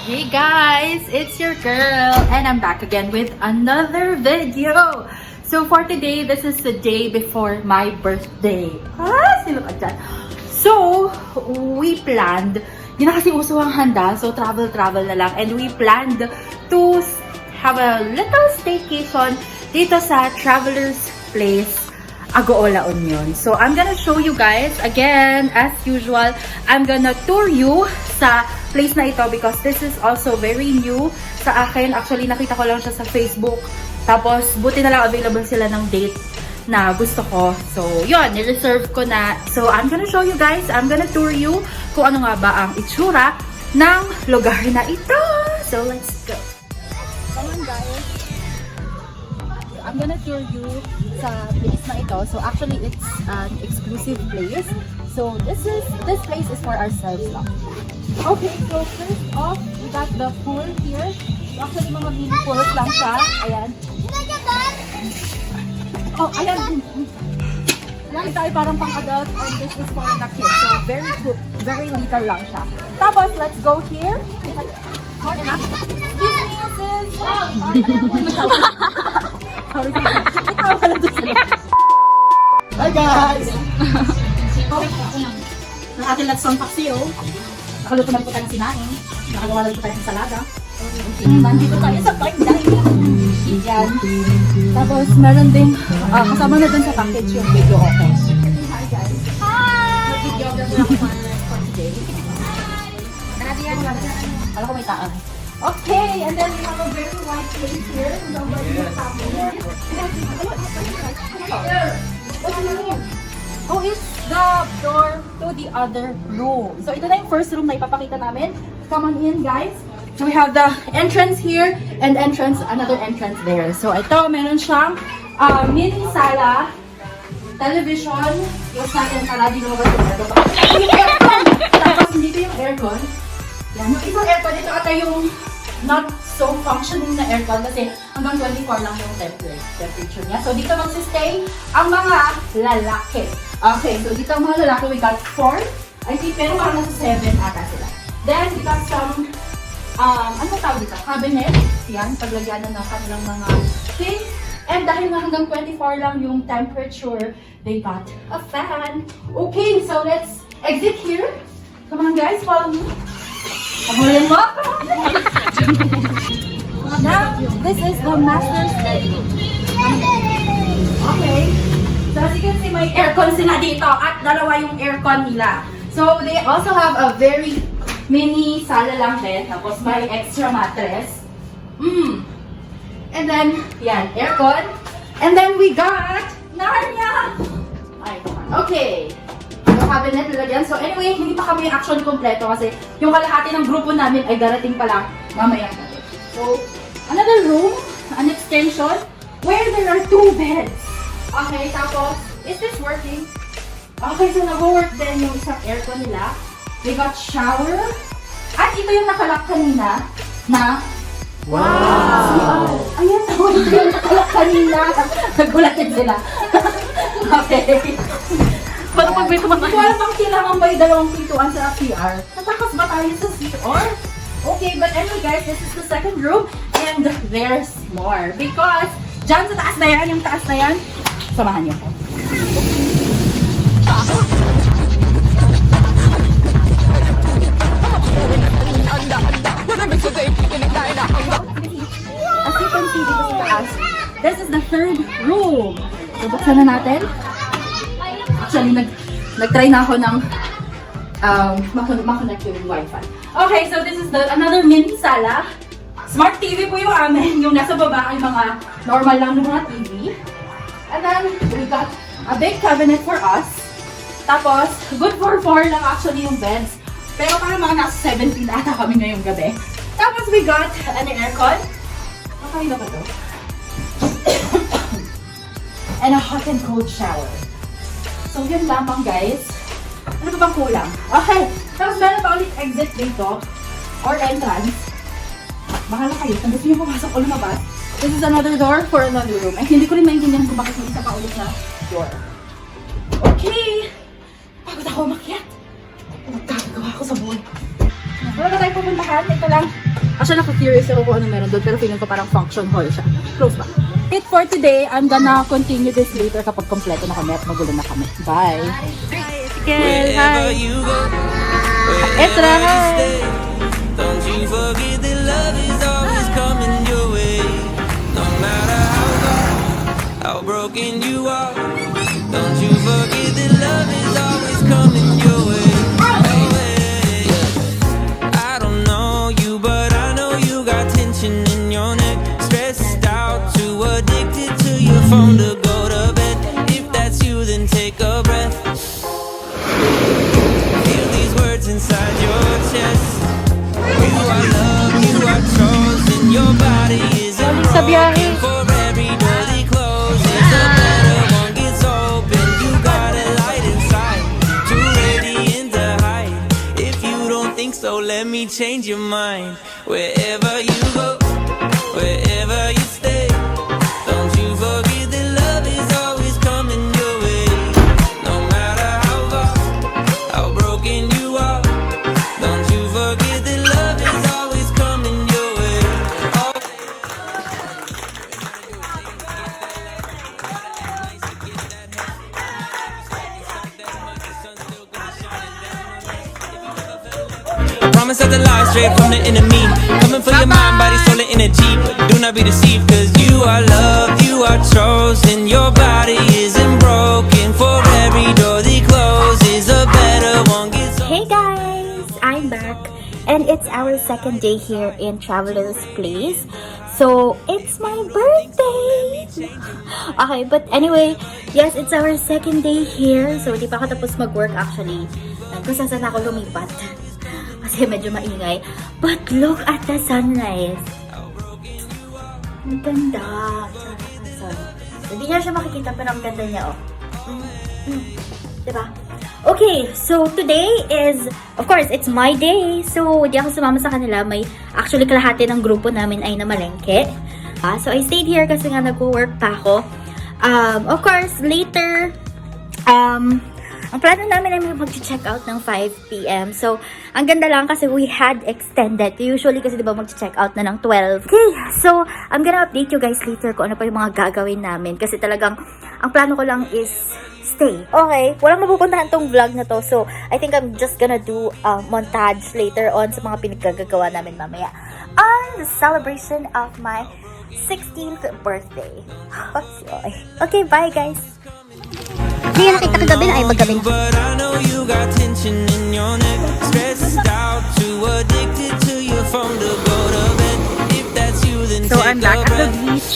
Hey guys, it's your girl and I'm back again with another video. So for today, this is the day before my birthday. Sino ka dyan? So, we planned, di na kasi uso ang handa, so travel na lang. And we planned to have a little staycation dito sa Traveler's Place, Agoola Union. So I'm gonna show you guys, again, as usual, I'm gonna tour you sa place na ito because this is also very new sa akin. Actually, nakita ko lang siya sa Facebook. Tapos, buti na lang available sila ng date na gusto ko. So, yun, nireserve ko na. So, I'm gonna show you guys, I'm gonna tour you kung ano nga ba ang itsura ng lugar na ito. So, let's go. Come on, guys. I'm gonna tour you sa place na ito. So, actually, it's an exclusive place. So, this place is for ourselves lang. Okay, so first off, we got the pool here. So, actually, mga mini pools lang siya. Ayan. Oh, ayan. Ayan tayo parang pang-adult and this is for the kids. So, very little lang siya. Tapos, let's go here. More enough. Excuse me, sis. Sorry. Ikaw pala doon sila. Hi, guys! Ang ating latsong paksiyo. Nakaluto na po tayo ng sinaing. Nakagawa na po tayo ng salada. Nandito tayo sa fine dining. Yan. Tapos meron din, kasama na dun sa package yung video okay. Hi guys! Hi! Video for today. Alam ko may taan. Okay, and then we have a very wide place here. Oh, it's the door to the other room. So, ito na yung first room na ipapakita namin. Come on in, guys. So, we have the entrance here and another entrance there. So, ito, meron siyang mini sala, television, yung natin pala, di naman ba ito? Yung aircon! Tapos, dito yung aircon. Yan, yung isang aircon, ito ata yung not so functioning na aircon kasi hanggang 24 lang yung temperature niya. So, dito magsistay ang mga lalaki. Okay, so dito ang mga lalaki, we got 4. I think, pero parang nasa 7 ata sila. Then, we got some, ano tawag dito? Cabinet. Yan, paglagyan na ng kanilang mga things. And dahil nga hanggang 24 lang yung temperature, they got a fan. Okay, so let's exit here. Come on guys, follow me. Kamulin mo? Now, this is the master's bedroom. Okay. So as you can see, may aircon sila dito at dalawa yung aircon nila. So they also have a very mini sala lang din. Tapos may extra mattress. And then, yan, aircon. And then we got Narnia! Okay. Cabinet nilagyan. So anyway, hindi pa kami actually kompleto kasi yung kalahati ng grupo namin ay darating pa lang mamaya natin. So, another room, an extension, where there are 2 beds. Okay, tapos, is this working? Okay, so nag-work din yung isang aircon nila. They got shower. At ito yung nakalak kanina na wow! Ayan, ito yung nakalak kanina. Nagulat din sila. Okay. Paano pag may tumatay? Hindi ko alam bang kailangan ba yung dalawang pintuan sa CR? Natakas ba tayo sa CR? Okay, but anyway guys, this is the second room and there's more. Because dyan sa taas na yan, yung taas na yan, samahan niyo ko. As you can see dito sa taas, this is the third room. So, buksan na natin. Actually, nag-try na ako ng makonect yung wifi. Okay, so this is another mini sala. Smart TV po yung amin. Yung nasa baba ay mga normal lang ng mga TV. And then, we got a big cabinet for us. Tapos, good for 4 lang actually yung beds. Pero parang mga nasa 17 ata kami ngayong gabi. Tapos, we got an aircon. Okay na ba ito? And a hot and cold shower. So, yun lamang guys. Ano ba bang kulang? Okay. Tapos meron pa ulit exit dito. Or entrance. Bahala kayo. Kung gusto nyo pumasok o lumabas. This is another door for another room. Ay, hindi ko rin maintindihan kung bakit may isa pa ulit na door. Okay. Pagod ako makiat. Magkakagawa ako sa buhay. Wala ka tayo pupuntahan. Ito lang. Actually, ako-curious ako kung ano meron doon, pero feeling ko parang function hall siya. Close ba? It for today, I'm gonna continue this later kapag kompleto na kami at magulo na kami. Bye! Hi! Hi! Etra, hi! Don't you forget that love is always coming your way. No matter how broken you are. Don't you forget that love is always coming your way. I don't know you, but I know you got tension in your neck. Stressed out, too addicted to your phone to go to bed. If that's you, then take a breath. Feel these words inside your chest. You are loved, you are chosen. Your body is a broken. For every door they close, there's a better one gets open. You got a light inside, too radiant to hide. If you don't think so, let me change your mind. Wherever you go, wherever you stay, don't you forget that love is always coming your way. No matter how far, how broken you are, don't you forget that love is always coming your way. I promise that the lie straight from the enemy. Coming for your mind, body, soul, and energy. But do not be deceived, cause you are loved, you are chosen. Your body isn't broken. For every door they close is a better one gets open. Hey guys, I'm back and it's our second day here in Traveler's Place. So, it's my birthday! Okay, but anyway, yes, it's our second day here. So, di pa ako tapos mag-work actually. Kung saan ako lumipat. Kasi medyo maingay. But look at the sunrise. Ang ganda. Hindi niya siya makikita pero ang ganda niya, oh. Diba? Okay, so today is, of course, it's my day. So, di ako sumama sa kanila. Actually, kalahati ng grupo namin ay namalengke. So, I stayed here kasi nga nag-work pa ako. Of course, later, ang plano namin ay mag-check out ng 5 p.m. So, ang ganda lang kasi we had extended. Usually kasi diba mag-check out na ng 12. Okay, so, I'm gonna update you guys later kung ano pa yung mga gagawin namin. Kasi talagang, ang plano ko lang is stay. Okay, walang mapupuntahan tong vlog na to. So, I think I'm just gonna do a montage later on sa mga pinaggagawa namin mamaya on the celebration of my 16th birthday. Okay, bye guys! Hindi yan nakita kagabi na ay maggabi na. But I know you got tension in your neck. Stressed out, too addicted to your phone to go to bed. If that's you, then So, take I'm back a at the breath. beach.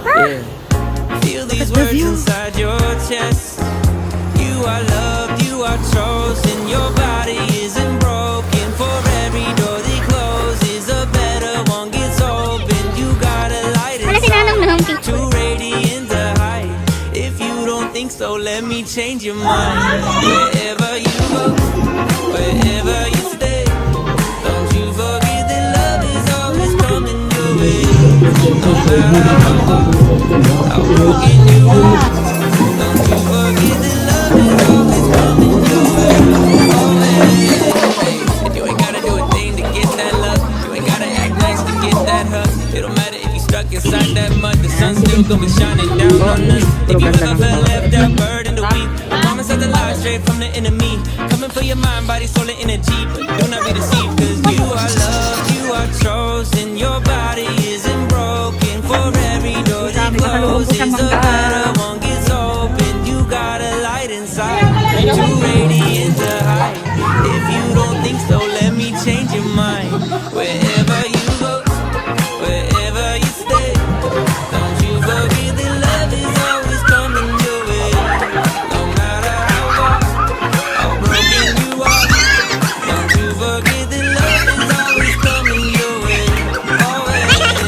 Yeah. Feel these words inside your chest. You are loved, you are chosen. Your body isn't broken. For every door they close is a better one gets open. You got a light Wala si Nanang na home inside, too radiant to hide. If you don't think so, let me change your mind. Wherever you go, wherever you stay, don't you forget that love is always coming your way. No matter how broken you are, don't you forget that love is always coming your way. Oh, hey. And you ain't gotta do a thing to get that love. You ain't gotta act nice to get that hug. It don't matter if you stuck inside that mud. The sun's still gonna be shining down on us. If you ever felt left out, burdened to weep, I promise that the lie straight from the enemy. Coming for your mind, body, soul, and energy. But do not be deceived, cause you are loved, you are chosen. Your body isn't broken. For every door they close is a better one gets open. You got a light inside, too radiant to hide. If you don't think so, let me change your mind. Wherever you go, wherever you stay, don't you forget that love is always coming your way. No matter how far, how broken you are, don't you forget that love is always coming your way. Always.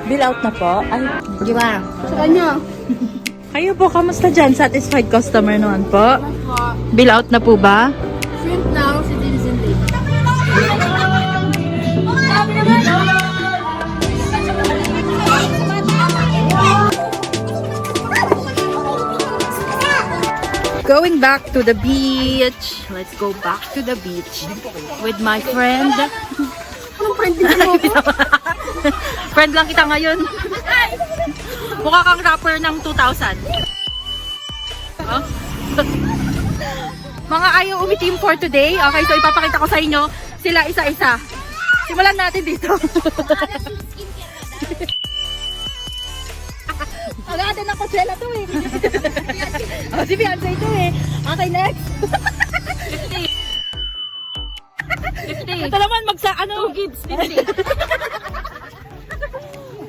Bill out na po? Ay, Di ba? Sa kanya. kayo po, kamusta dyan? Satisfied customer naman po? Bill out na po ba? Shrimp now, si Dinsin Day. Going back to the beach. Let's go back to the beach with my friend. Anong friend din mo? Friend lang kita ngayon. Mukha kang rapper ng 2000. Oh. Mga ayaw umi-team for today. Okay, so ipapakita ko sa inyo sila isa-isa. Simulan natin dito. Agad na Coachella to eh. Oh, si Beyonce to eh. Okay, next. 50. Ito naman ano? Gibbs, 50.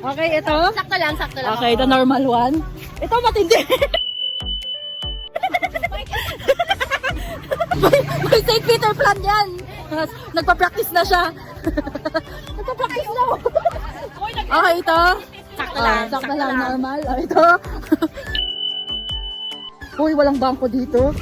Okay, ito. Sakto lang, sakto lang. Okay, the normal one. Ito matindi. May St. Peter plan yan. Nagpa-practice na siya. Nagpa-practice na. Okay, ito. Sakto lang, normal. Oh, ito. Uy, walang bangko dito.